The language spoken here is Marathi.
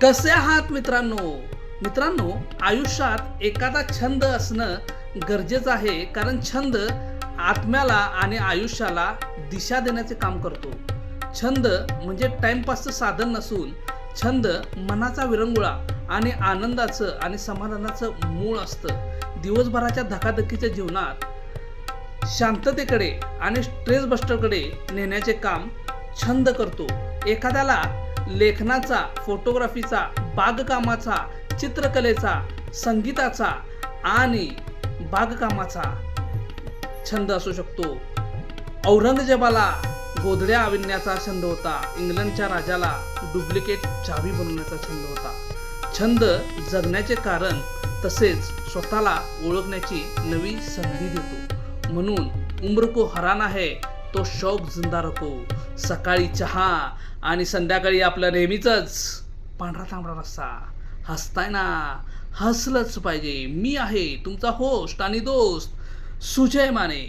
कसे आहात मित्रांनो आयुष्यात एखादा छंद असणं गरजेचं आहे, कारण छंद आत्म्याला आणि आयुष्याला दिशा देण्याचे काम करतो. छंद म्हणजे टाइमपासचं साधन नसून छंद मनाचा विरंगुळा आणि आनंदाचं आणि समाधानाचं मूळ असतं. दिवसभराच्या धकाधकीच्या जीवनात शांततेकडे आणि स्ट्रेस बस्टरकडे नेण्याचे काम छंद करतो. एखाद्याला लेखनाचा, फोटोग्राफीचा, बागकामाचा, चित्रकलेचा, संगीताचा आणि बागकामाचा छंद असू शकतो. औरंगजेबाला गोधड्या विणण्याचा छंद होता. इंग्लंडच्या राजाला डुप्लिकेट चावी बनवण्याचा छंद होता. छंद जगण्याचे कारण तसेच स्वतःला ओळखण्याची नवी संधी देतो. म्हणून उम्र को हराना है तो शौक जिंदा रखो. सकाळी चहा आणि संध्याकाळी आपलं नेहमीचंच पांढरा तांबडा रस्सा. हसताय ना, हसलंच पाहिजे. मी आहे तुमचा होस्ट आणि दोस्त सुजय माने.